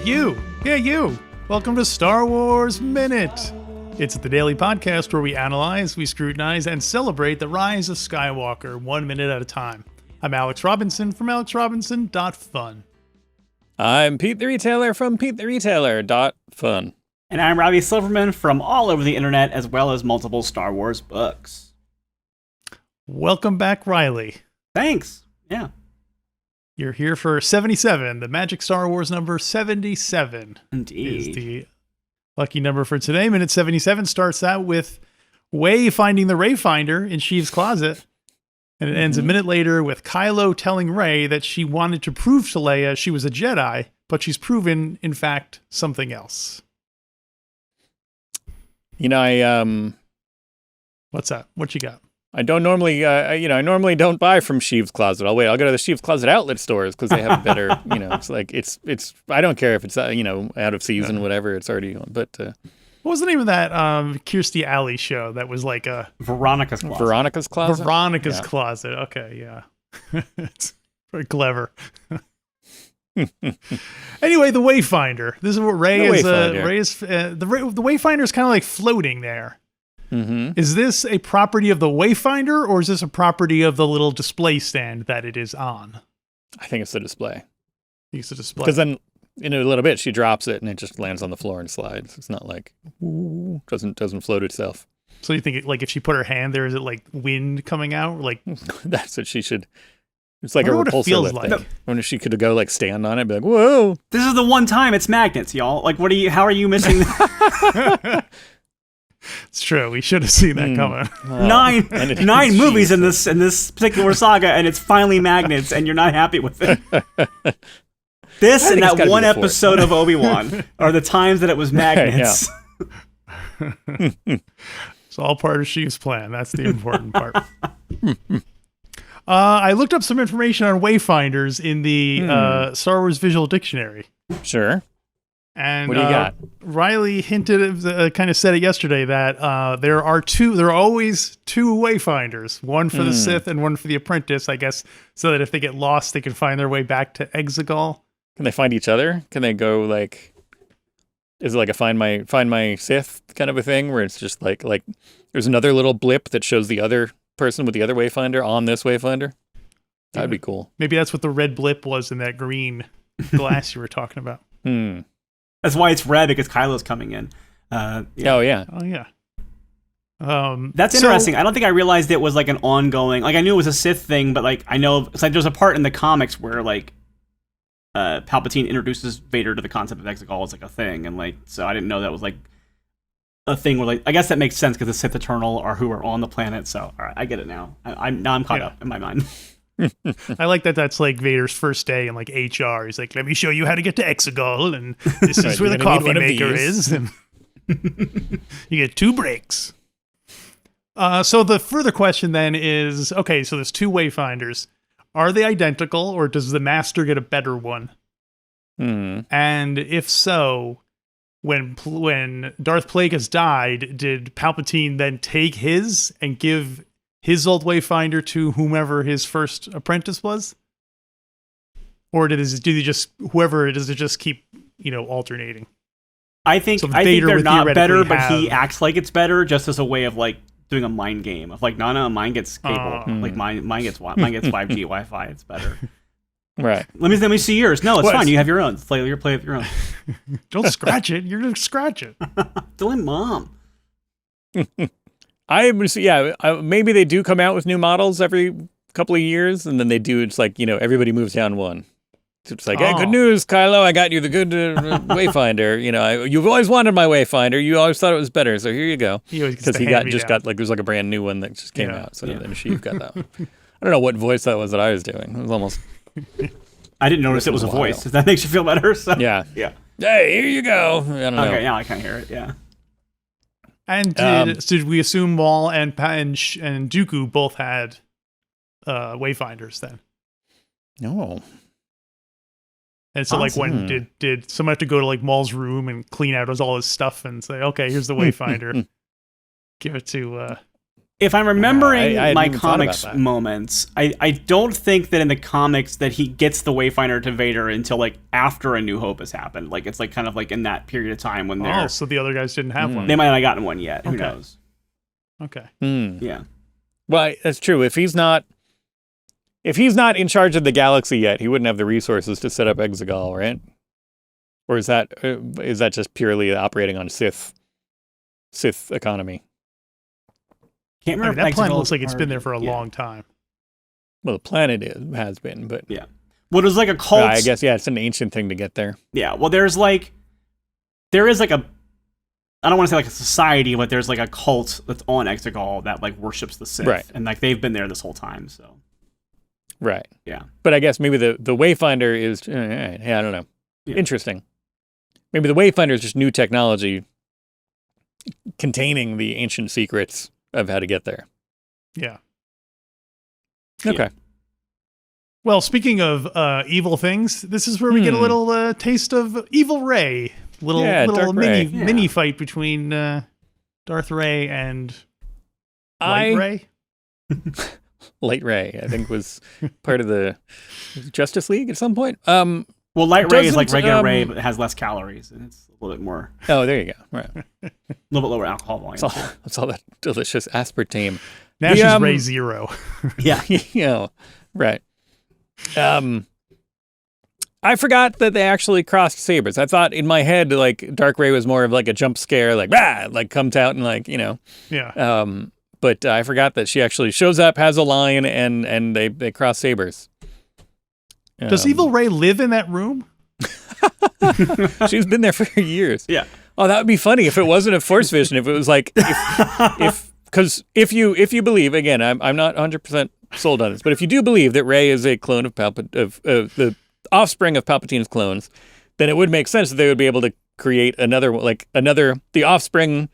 You. Yeah, you. Welcome to Star Wars Minute. It's the daily podcast where we analyze, we scrutinize, and celebrate the rise of Skywalker 1 minute at a time. I'm Alex Robinson from alexrobinson.fun. I'm Pete the Retailer from PeteTheRetailer.fun. And I'm Riley Silverman from all over the internet, as well as multiple Star Wars books. Welcome back, Riley. Thanks. Yeah. You're here for 77, the magic Star Wars number 77. Indeed. Is the lucky number for today. Minute 77 starts out with Way finding the Wayfinder in Sheev's closet. And it ends a minute later with Kylo telling Rey that she wanted to prove to Leia she was a Jedi, but she's proven, in fact, something else. You know, What's that? What you got? I don't normally, I normally don't buy from Sheev's Closet. I'll go to the Sheev's Closet outlet stores because they have better, it's like, it's, I don't care if it's, out of season, whatever, it's already on, but. What was the name of that Kirstie Alley show that was like a... Veronica's Closet. Veronica's Closet? Veronica's Closet. Okay, yeah. It's very clever. Anyway, the Wayfinder. This is what Rey is... the Wayfinder is kind of like floating there. Mm-hmm. Is this a property of the Wayfinder, or is this a property of the little display stand that it is on? I think it's the display. It's a display. Because then, in a little bit, she drops it and it just lands on the floor and slides. It's not like, doesn't float itself. So you think, if she put her hand there, is it like wind coming out? Like that's what she should... It's like a repulsor lift. Like. I wonder if she could go stand on it and be like, whoa. This is the one time it's magnets, y'all. Like, how are you missing that? It's true. We should have seen that coming. Nine movies in this particular saga, and it's finally magnets, and you're not happy with it. This and that one episode of Obi-Wan are the times that it was magnets. It's all part of Sheev's plan. That's the important part. I looked up some information on Wayfinders in the Star Wars Visual Dictionary. Sure. And what do you got? Riley hinted, kind of said it yesterday, that there are always two Wayfinders, one for the Sith and one for the Apprentice, I guess, so that if they get lost, they can find their way back to Exegol. Can they find each other? Can they go is it like a find my Sith kind of a thing where it's just like there's another little blip that shows the other person with the other Wayfinder on this Wayfinder? That'd be cool. Maybe that's what the red blip was in that green glass you were talking about. That's why it's red, because Kylo's coming in. Yeah. Oh, yeah. That's interesting. I don't think I realized it was like an ongoing... I knew it was a Sith thing, but I know... It's like there's a part in the comics where Palpatine introduces Vader to the concept of Exegol as a thing, and so I didn't know that was a thing where I guess that makes sense because the Sith Eternal are who are on the planet, so all right, I get it now. I'm caught up in my mind. I like that that's Vader's first day in HR. He's like, let me show you how to get to Exegol, and this is where the coffee maker is. And you get 2 breaks. So the further question then is, okay, so there's 2 Wayfinders. Are they identical, or does the Master get a better one? And if so, when Darth Plagueis died, did Palpatine then take his and give his old Wayfinder to whomever his first apprentice was? Or do they just, whoever it is, it just keep, alternating? I think they're not better, but he acts like it's better just as a way of doing a mind game of no, mine gets cable. Mine gets 5G Wi-Fi, it's better. Right. Let me see yours. No, it's fine. You have your own. Play with your own. Don't scratch it. You're going to scratch it. Tell Mom. Maybe they do come out with new models every couple of years, and then they do. It's everybody moves down one. It's hey, good news, Kylo! I got you the good Wayfinder. You've always wanted my Wayfinder. You always thought it was better, so here you go. Because he got there's a brand new one that just came out. So then Sheev got that one. I don't know what voice that was that I was doing. It was almost. I didn't notice it was a voice. If that makes you feel better, so. Yeah. Hey, here you go. I don't know. Okay, now I can hear it. Yeah. And did we assume Maul and Dooku both had Wayfinders then? No. And so, when did someone have to go to Maul's room and clean out all his stuff and say, "Okay, here's the Wayfinder, give it to If I'm remembering I my hadn't even thought about comics that. moments, I don't think that in the comics that he gets the Wayfinder to Vader until like after A New Hope has happened. Like it's like kind of like in that period of time when they're so the other guys didn't have one. they might not have gotten one yet. Who Okay. knows? Okay. Yeah. Well, that's true. If he's not in charge of the galaxy yet, he wouldn't have the resources to set up Exegol, right? Or is that just purely operating on Sith economy? Can't I mean, remember. that planet Exegol looks like it's been there for a yeah. long time. Well, the planet has been, but Yeah. Well, it was like a cult. I guess it's an ancient thing to get there. Yeah. Well, there is like a. I don't want to say like a society, but there's like a cult that's on Exegol that like worships the Sith, Right. and like they've been there this whole time. So. Right. Yeah. But I guess maybe the Wayfinder is. I don't know. Yeah. Interesting. Maybe the Wayfinder is just new technology containing the ancient secrets of how to get there. Yeah. Okay. Well, speaking of evil things, this is where we get a little taste of Evil Ray. Little Dark Ray. mini fight between Darth Ray and Light Ray. Light Ray, I think, was part of the Justice League at some point. Well, Light Ray is like Doesn't, regular Ray, but it has less calories, and it's a little bit more, Oh, there you go. Right. a little bit lower alcohol volume. That's all that delicious aspartame. Now she's Ray Zero. Yeah. Right. I forgot that they actually crossed sabers. I thought in my head, like, Dark Ray was more of like a jump scare, like, like comes out and like, Yeah. But I forgot that she actually shows up, has a line, and they cross sabers. Does Evil Ray live in that room? She's been there for years. Yeah. Oh, that would be funny if it wasn't a Force vision. If it was like, because if you believe, again, I'm not 100% sold on this, but if you do believe that Rey is a clone of the offspring of Palpatine's clones, then it would make sense that they would be able to create the offspring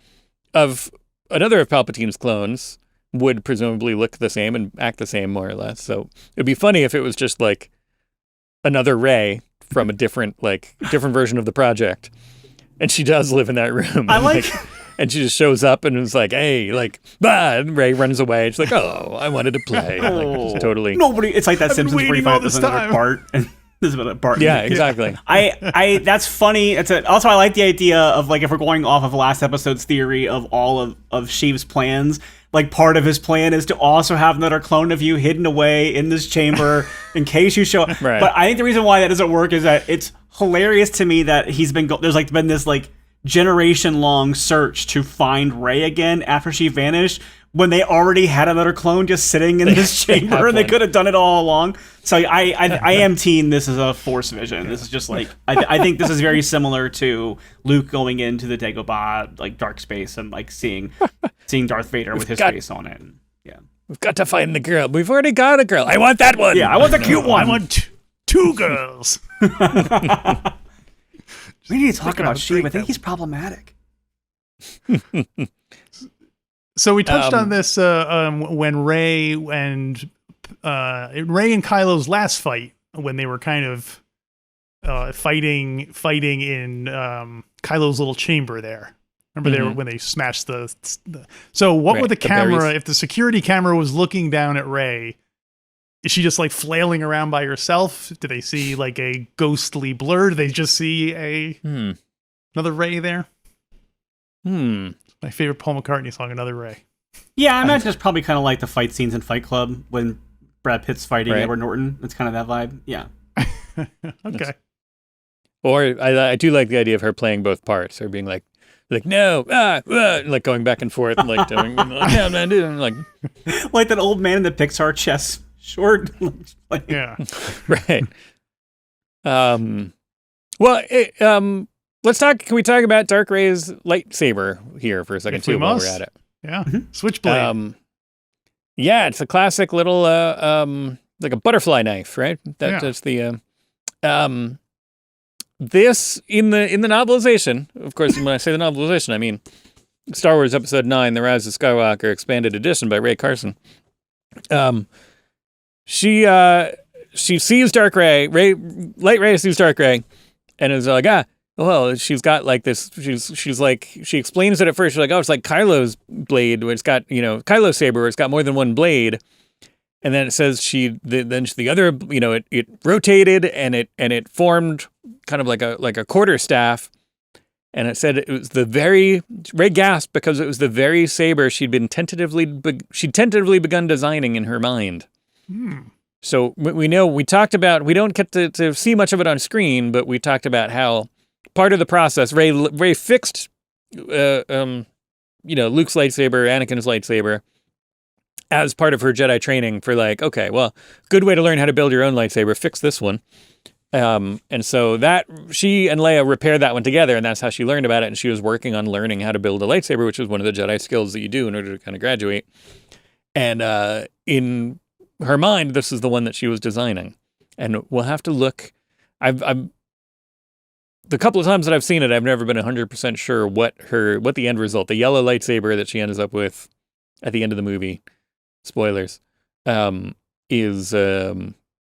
of another of Palpatine's clones would presumably look the same and act the same, more or less. So it'd be funny if it was just like another Rey from a different version of the project, and she does live in that room. And she just shows up and is like, "Hey," like, bah, and Rey runs away. She's like, "Oh, I wanted to play." Like, just totally. Nobody. It's like that I've been Simpsons where you waiting all find this this another time. Bart, and this is another Bart. Yeah, exactly. I that's funny. Also, I like the idea of like if we're going off of last episode's theory of all of Sheev's plans. Like part of his plan is to also have another clone of you hidden away in this chamber in case you show up. Right. But I think the reason why that doesn't work is that it's hilarious to me that he's been there's like been this like generation-long search to find Rey again after she vanished when they already had another clone just sitting in this chamber and they could have done it all along. So I am team this is a Force vision. This is just like I think this is very similar to Luke going into the Dagobah like dark space and like seeing Darth Vader with his face on it. Yeah. We've got to find the girl. We've already got a girl. I want that one. Yeah, I want the cute one. I want two girls. We need to talk about Sheev. Sheev. I think he's problematic. So we touched on this when Rey and Kylo's last fight, when they were kind of fighting in Kylo's little chamber there. Remember they were when they smashed the So what would the camera, berries. if the security camera was looking down at Rey, is she just like flailing around by herself? Do they see like a ghostly blur? Do they just see another Rey there? My favorite Paul McCartney song, Another Rey. Yeah, I imagine it's probably kind of like the fight scenes in Fight Club when Brad Pitt's fighting Right. Edward Norton. It's kind of that vibe. Yeah. Okay. Or I do like the idea of her playing both parts, or being like no, like going back and forth, and like doing like Like that old man in the Pixar chess short. Like, Yeah. right. Well, let's talk. Can we talk about Dark Ray's lightsaber here for a second If we too, while must. we're at it? Yeah. Switchblade. Yeah, it's a classic little like a butterfly knife, right? That's the this in the novelization. Of course, when I say the novelization, I mean Star Wars Episode 9: The Rise of Skywalker Expanded Edition by Ray Carson. She sees Dark Ray. Light Ray sees Dark Ray, and is like, Well, she's got like this. She's like she explains it at first. She's like, oh, it's like Kylo's blade, where it's got Kylo's saber, where it's got more than one blade. And then it says the other it rotated and it formed kind of like a quarterstaff. And it said it was Rey gasped because it was the very saber she'd tentatively begun designing in her mind. So we talked about, we don't get to see much of it on screen, but we talked about how part of the process, Rey fixed, Luke's lightsaber, Anakin's lightsaber, as part of her Jedi training for like, okay, well, good way to learn how to build your own lightsaber, fix this one. And so that she and Leia repaired that one together, and that's how she learned about it. And she was working on learning how to build a lightsaber, which is one of the Jedi skills that you do in order to kind of graduate. And in her mind, this is the one that she was designing. And we'll have to look. The couple of times that I've seen it, I've never been 100% sure what the end result, the yellow lightsaber that she ends up with at the end of the movie, spoilers, is.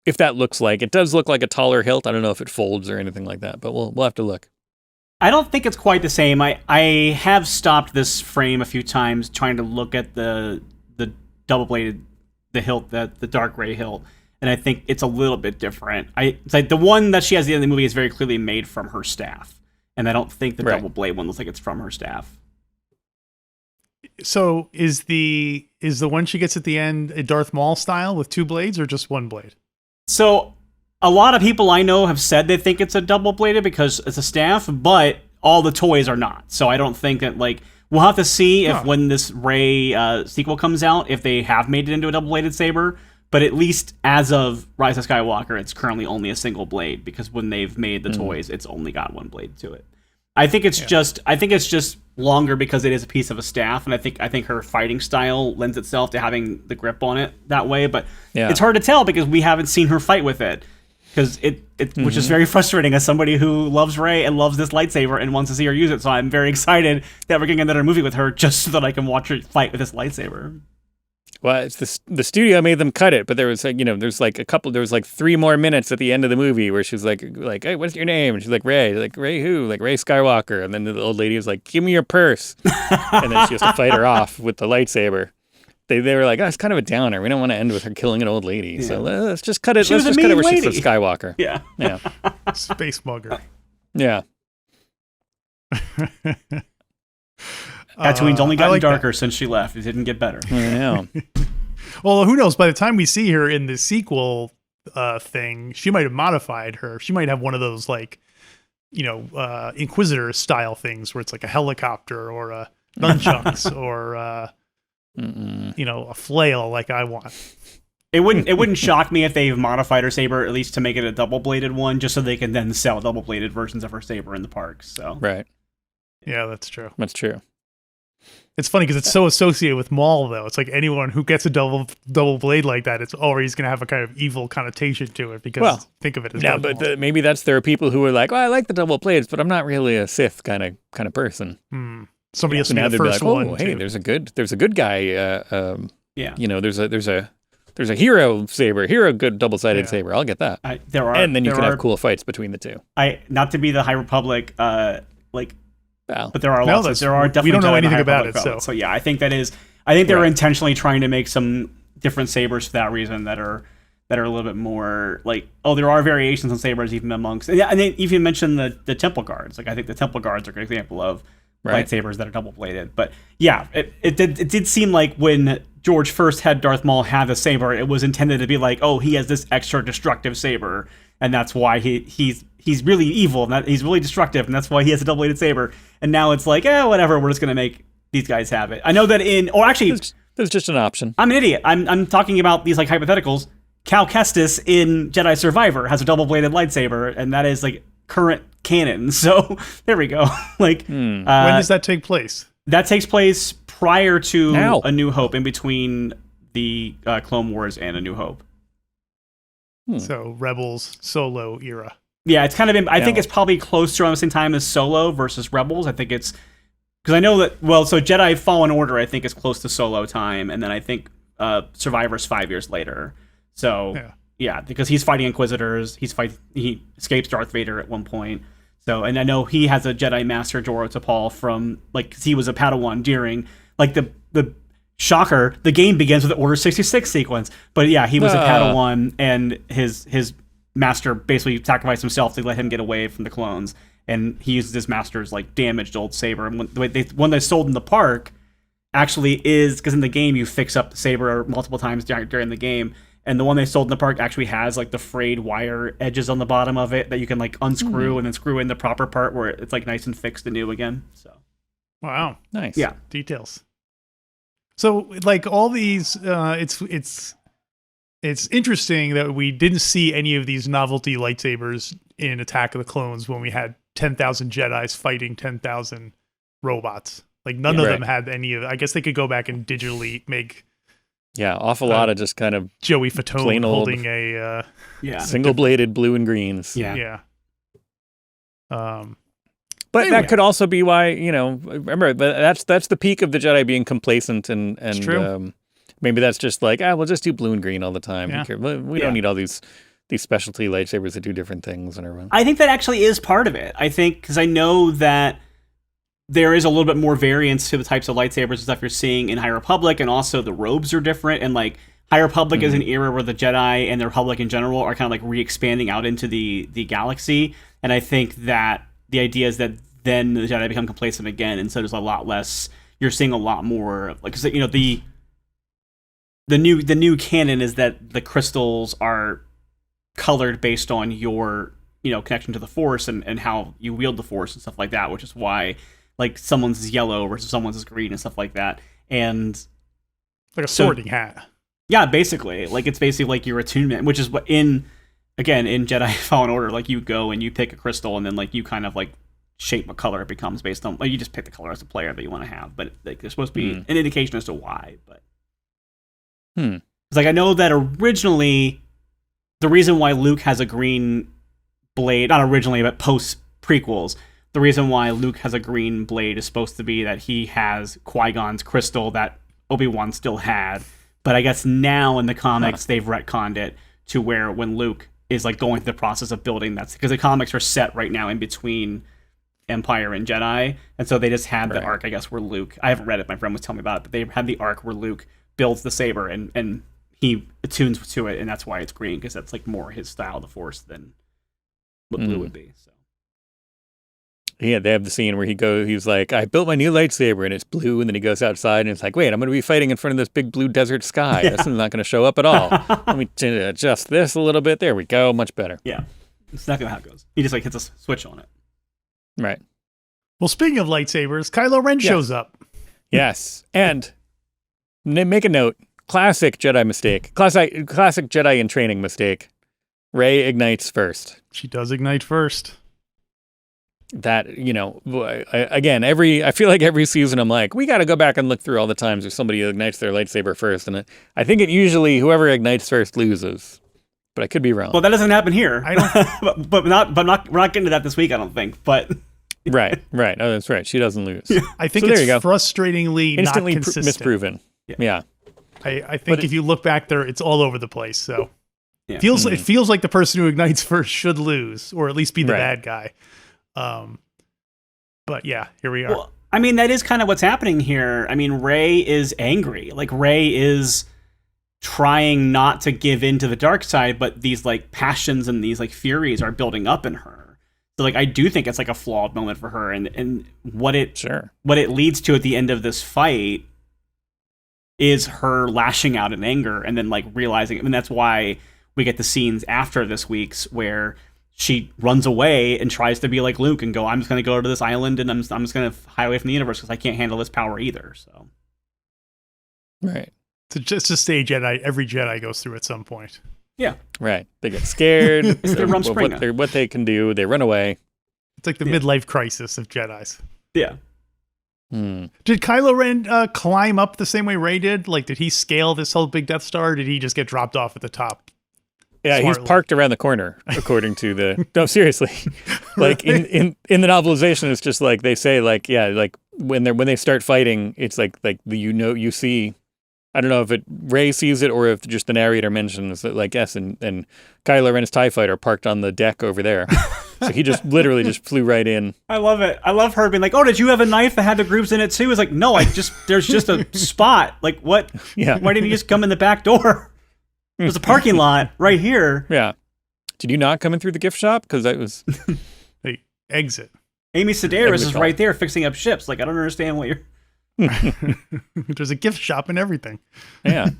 If that looks like, it does look like a taller hilt. I don't know if it folds or anything like that, but we'll have to look. I don't think it's quite the same. I have stopped this frame a few times trying to look at the double-bladed, the hilt, the dark gray hilt, and I think it's a little bit different. It's like the one that she has at the end of the movie is very clearly made from her staff, and I don't think the double blade one looks like it's from her staff. So is the one she gets at the end a Darth Maul style with two blades or just one blade? So a lot of people I know have said they think it's a double-bladed because it's a staff, but all the toys are not. So I don't think that, like, we'll have to see if when this Rey sequel comes out, if they have made it into a double-bladed saber. But at least as of Rise of Skywalker, it's currently only a single blade because when they've made the toys, it's only got one blade to it. I think it's just longer because it is a piece of a staff, and I think her fighting style lends itself to having the grip on it that way. But it's hard to tell because we haven't seen her fight with it, because which is very frustrating as somebody who loves Rey and loves this lightsaber and wants to see her use it. So I'm very excited that we're getting another movie with her just so that I can watch her fight with this lightsaber. Well, it's the studio made them cut it, but there was like 3 more minutes at the end of the movie where she's like, hey, what's your name? And she's like, Rey. Like, Rey who? Like, Rey Skywalker. And then the old lady was like, give me your purse. And then she has to fight her off with the lightsaber. They were like, oh, it's kind of a downer. We don't want to end with her killing an old lady. Yeah. So let's just cut it. Let's just cut it where she says Skywalker. Yeah. Space mugger. Yeah. Tatooine's only gotten darker since she left. It didn't get better. Yeah. Well, who knows? By the time we see her in the sequel thing, she might have modified her. She might have one of those, like, Inquisitor style things where it's like a helicopter or a nunchucks or a flail like I want. It wouldn't shock me if they've modified her saber at least to make it a double-bladed one, just so they can then sell double-bladed versions of her saber in the parks. So right. Yeah, that's true. That's true. It's funny because it's so associated with Maul, though. It's like anyone who gets a double blade like that, it's always going to have a kind of evil connotation to it because think of it as but maybe there are people who are like, I like the double blades, but I'm not really a Sith kind of person. Somebody has to be the first one. Hey, there's a good guy. There's a hero saber, good double-sided saber. I'll get that. And then you can have cool fights between the two. Not to be the High Republic, but there are lots. There are definitely. We don't know anything about it, so yeah, I think they're intentionally trying to make some different sabers for that reason that are a little bit more like. Oh, there are variations on sabers even amongst. And they even mentioned the Temple Guards. Like I think the Temple Guards are a good example of lightsabers that are double bladed. But yeah, it did seem like when George first had Darth Maul have a saber, it was intended to be like, oh, he has this extra destructive saber, and that's why he's really evil, and he's really destructive, and that's why he has a double-bladed saber. And now it's like, whatever, we're just going to make these guys have it. I know that there's just an option. I'm an idiot. I'm talking about these like hypotheticals. Cal Kestis in Jedi Survivor has a double-bladed lightsaber, and that is like current canon. So there we go. Like, when does that take place? That takes place prior to A New Hope, in between the Clone Wars and A New Hope. So Rebels, Solo era. Yeah, it's kind of. I think it's probably close to around the same time as Solo versus Rebels. I think it's because I know that. Well, so Jedi Fallen Order, I think is close to Solo time, and then I think Survivor's 5 years later. So yeah, because he's fighting Inquisitors. He escapes Darth Vader at one point. So, and I know he has a Jedi Master Joro Tapal from, like, 'cause he was a Padawan during, like, the shocker, the game begins with the Order 66 sequence. But yeah, he was a Padawan, and his master basically sacrificed himself to let him get away from the clones. And he uses his master's, like, damaged old saber. And when they sold in the park actually is, because in the game you fix up the saber multiple times during the game. And the one they sold in the park actually has, like, the frayed wire edges on the bottom of it that you can, like, unscrew and then screw in the proper part where it's, like, nice and fixed and new again. So, wow, nice, yeah, details. So, like, all these, it's interesting that we didn't see any of these novelty lightsabers in Attack of the Clones when we had 10,000 Jedis fighting 10,000 robots. Like, none of them had any of. I guess they could go back and digitally make. Yeah, awful lot of just kind of Joey Fatone holding a single-bladed blue and greens. Yeah. But that could also be why, you know, remember that's the peak of the Jedi being complacent and maybe that's just like, we'll just do blue and green all the time. Yeah. We don't need all these specialty lightsabers that do different things and everything. I think that actually is part of it. I think because I know that there is a little bit more variance to the types of lightsabers and stuff you're seeing in High Republic, and also the robes are different. And like High Republic is an era where the Jedi and the Republic in general are kind of like re-expanding out into the galaxy. And I think that the idea is that then the Jedi become complacent again, and so there's a lot less. You're seeing a lot more, like, cause, you know, the new canon is that the crystals are colored based on your, you know, connection to the Force and how you wield the Force and stuff like that, which is why, like, someone's is yellow versus someone's is green and stuff like that. And like a sorting hat. Yeah, basically. Like, it's basically like your attunement, which is what in Jedi Fallen Order, like, you go and you pick a crystal and then, like, you kind of, like, shape what color it becomes based on, like, you just pick the color as a player that you want to have. But, like, there's supposed to be an indication as to why. But it's like, I know that originally the reason why Luke has a green blade, not originally, but post prequels, the reason why Luke has a green blade is supposed to be that he has Qui-Gon's crystal that Obi-Wan still had. But I guess now in the comics, they've retconned it to where when Luke is, like, going through the process of building that, because the comics are set right now in between Empire and Jedi. And so they just had the arc, I guess, where Luke, I haven't read it, my friend was telling me about it, but they had the arc where Luke builds the saber and he attunes to it, and that's why it's green, because that's, like, more his style of the Force than what blue would be. So. Yeah, they have the scene where he's like, I built my new lightsaber and it's blue, and then he goes outside and it's like, wait, I'm going to be fighting in front of this big blue desert sky. This is not going to show up at all. Let me adjust this a little bit. There we go. Much better. Yeah. It's not how it goes. He just, like, hits a switch on it. Right. Well, speaking of lightsabers, Kylo Ren shows up. Yes. And make a note, classic Jedi mistake. Classic Jedi in training mistake. Rey ignites first. She does ignite first. That, you know, I feel like every season I'm like, we got to go back and look through all the times where somebody ignites their lightsaber first, and I think it usually whoever ignites first loses, but I could be wrong. Well, that doesn't happen here. I don't, but we're not getting to that this week, I don't think. But right. Oh, that's right. She doesn't lose. I think it's frustratingly instantly not consistent. Misproven. Yeah. I think if you look back there, it's all over the place. So it feels like the person who ignites first should lose, or at least be the bad guy. But yeah, here we are. Well, I mean, that is kind of what's happening here. I mean, Rey is angry. Like, Rey is trying not to give in to the dark side, but these, like, passions and these, like, furies are building up in her. So, like, I do think it's, like, a flawed moment for her, and what it leads to at the end of this fight is her lashing out in anger and then, like, realizing, and that's why we get the scenes after this week's where she runs away and tries to be like Luke and go, I'm just going to go to this island and I'm just going to hide away from the universe because I can't handle this power either. So, right. So just a stage every Jedi goes through at some point. Yeah. Right. They get scared. It's their what they can do. They run away. It's like the midlife crisis of Jedis. Yeah. Did Kylo Ren climb up the same way Rey did? Like, did he scale this whole big Death Star? Or did he just get dropped off at the top? Yeah, he's parked around the corner, according to the... No, seriously. Like, in the novelization, it's just like, they say, like, yeah, like, when they start fighting, it's like you see... I don't know if Rey sees it or if just the narrator mentions that, like, yes, and Kylo Ren's TIE fighter parked on the deck over there. So he just literally just flew right in. I love it. I love her being like, "Oh, did you have a knife that had the grooves in it too?" It's like, "No, there's just a spot. Like, what? Yeah. Why didn't you just come in the back door? There's a parking lot right here." Yeah. Did you not come in through the gift shop? Because that was Hey, exit. Amy Sedaris is right there fixing up ships. Like, I don't understand what you're. There's a gift shop and everything. Yeah.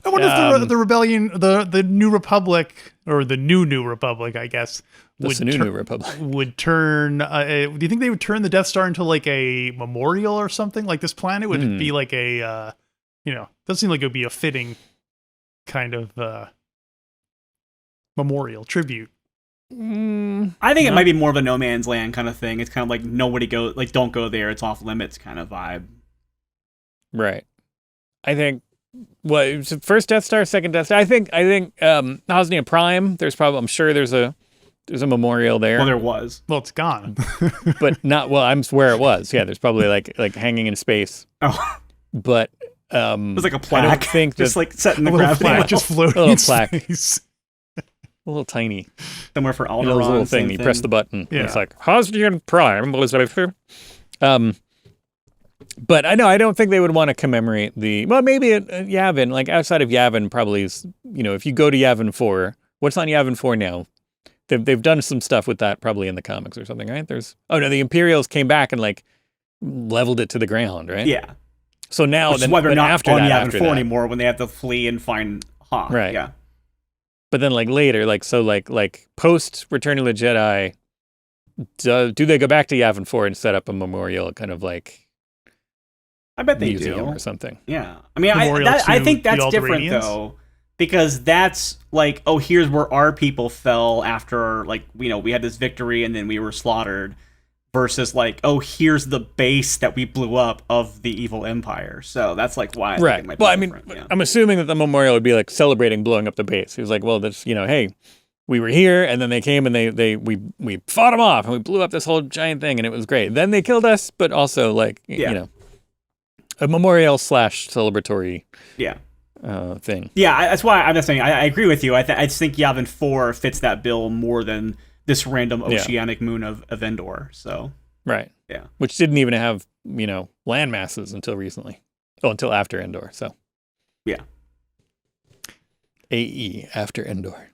I wonder if the rebellion, the New Republic, or the New Republic, I guess, New Republic would turn. Do you think they would turn the Death Star into like a memorial or something? Like this planet would be like a, doesn't seem like it would be a fitting kind of memorial tribute. I think it might be more of a no man's land kind of thing. It's kind of like nobody go, like don't go there. It's off limits kind of vibe. Right. I think. What it was first Death Star, second Death Star? I think Hosnia Prime. There's probably, I'm sure there's a memorial there. Well, there was. Well, it's gone, but not. Well, I'm where it was. Yeah, there's probably like hanging in space. Oh, but it was like a plaque. I don't think just like set in the gravity gravity well. Just floating. A little in plaque. Space. A little tiny. Somewhere for Alderaan. Little thing. You press the button. Yeah. And it's like Hosnian Prime. But I know I don't think they would want to commemorate maybe at Yavin, like outside of Yavin, probably is, if you go to Yavin 4, what's on Yavin 4 now? They've done some stuff with that probably in the comics or something, right? The Imperials came back and like leveled it to the ground, right? Yeah. So now why they're not on Yavin 4 anymore when they have to flee and find Han. Right. Yeah. But then like later, like post Return of the Jedi, do they go back to Yavin 4 and set up a memorial kind of like I bet they museum do. Or something. Yeah. I mean, I think that's different, though, because that's like, oh, here's where our people fell after, like, we had this victory and then we were slaughtered, versus like, oh, here's the base that we blew up of the evil empire. So that's like why I think it might be different. Yeah. I'm assuming that the memorial would be like celebrating blowing up the base. He was like, well, that's, hey, we were here, and then they came and we fought them off, and we blew up this whole giant thing, and it was great. Then they killed us, but also like, a memorial / celebratory thing. Yeah, that's why I'm just saying I agree with you. I just think Yavin 4 fits that bill more than this random oceanic moon of Endor. So right, yeah, which didn't even have land masses until recently. Oh, until after Endor. So yeah, AE after Endor.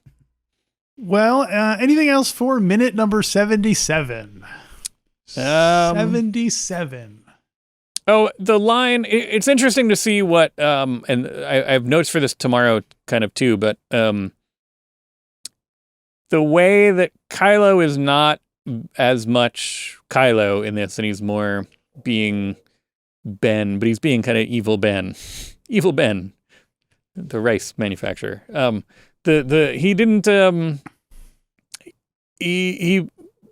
Well, anything else for minute number 77? 77. Oh, the line, it's interesting to see what, and I have notes for this tomorrow kind of too, but the way that Kylo is not as much Kylo in this, and he's more being Ben, but he's being kind of evil Ben, the rice manufacturer. He didn't, he's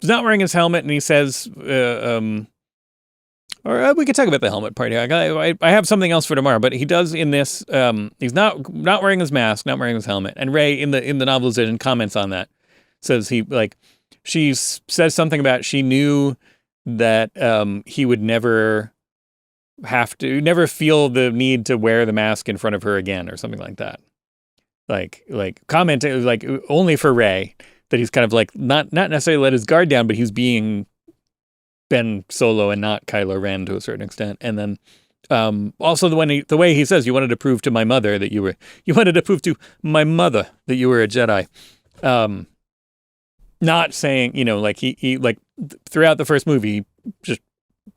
not wearing his helmet, and he says, or we could talk about the helmet part here. I have something else for tomorrow, but he does in this. He's not wearing his mask, not wearing his helmet. And Rey in the novelization comments on that. Says she says something about she knew that he would never feel the need to wear the mask in front of her again, or something like that. Like commenting like only for Rey, that he's kind of like not necessarily let his guard down, but he's being Ben Solo and not Kylo Ren to a certain extent. And then also the way he says, you wanted to prove to my mother that you were a Jedi. Not saying, like he like throughout the first movie, just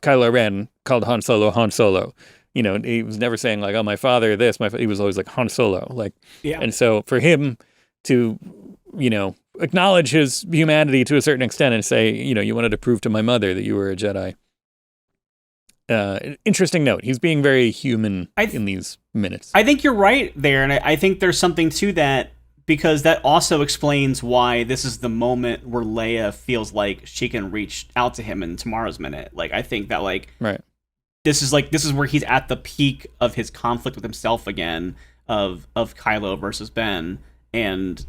Kylo Ren called Han Solo. He was never saying like, oh, my father, this, he was always like Han Solo. Like, yeah. And so for him to, acknowledge his humanity to a certain extent and say, you wanted to prove to my mother that you were a Jedi. Interesting note. He's being very human in these minutes. I think you're right there. And I think there's something to that, because that also explains why this is the moment where Leia feels like she can reach out to him in tomorrow's minute. Like, I think that right. This is where he's at the peak of his conflict with himself again, of Kylo versus Ben. And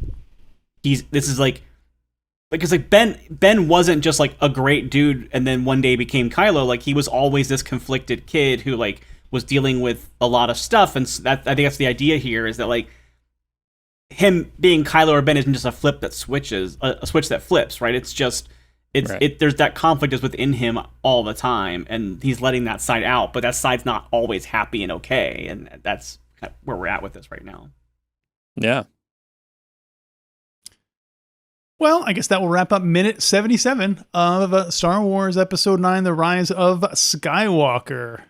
because Ben wasn't just like a great dude and then one day became Kylo. Like, he was always this conflicted kid who like was dealing with a lot of stuff. And I think that's the idea here, is that like him being Kylo or Ben isn't just a switch that flips, right? It's just there's that conflict is within him all the time, and he's letting that side out, but that side's not always happy and okay, and that's kind of where we're at with this right now. Yeah. Well, I guess that will wrap up minute 77 of Star Wars Episode 9, The Rise of Skywalker.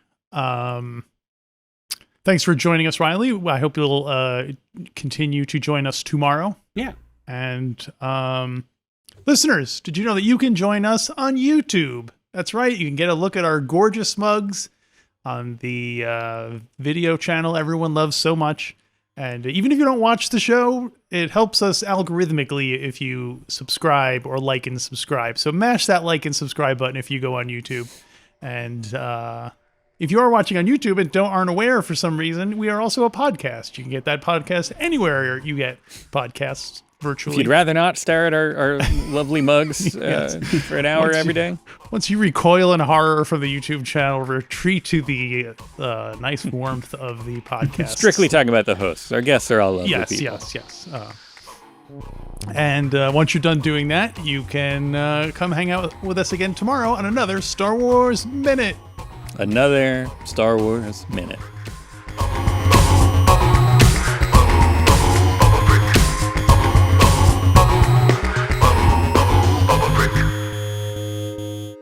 Thanks for joining us, Riley. I hope you'll continue to join us tomorrow. Yeah. And listeners, did you know that you can join us on YouTube? That's right. You can get a look at our gorgeous mugs on the video channel everyone loves so much. And even if you don't watch the show, it helps us algorithmically if you subscribe or like and subscribe. So mash that like and subscribe button if you go on YouTube. And if you are watching on YouTube and aren't aware for some reason, we are also a podcast. You can get that podcast anywhere you get podcasts virtually. If you'd rather not stare at our lovely mugs for an hour every day. Once you recoil in horror from the YouTube channel, retreat to the nice warmth of the podcast. Strictly talking about the hosts. Our guests are all lovely people. Yes. And once you're done doing that, you can come hang out with us again tomorrow on another Star Wars Minute. Another Star Wars Minute.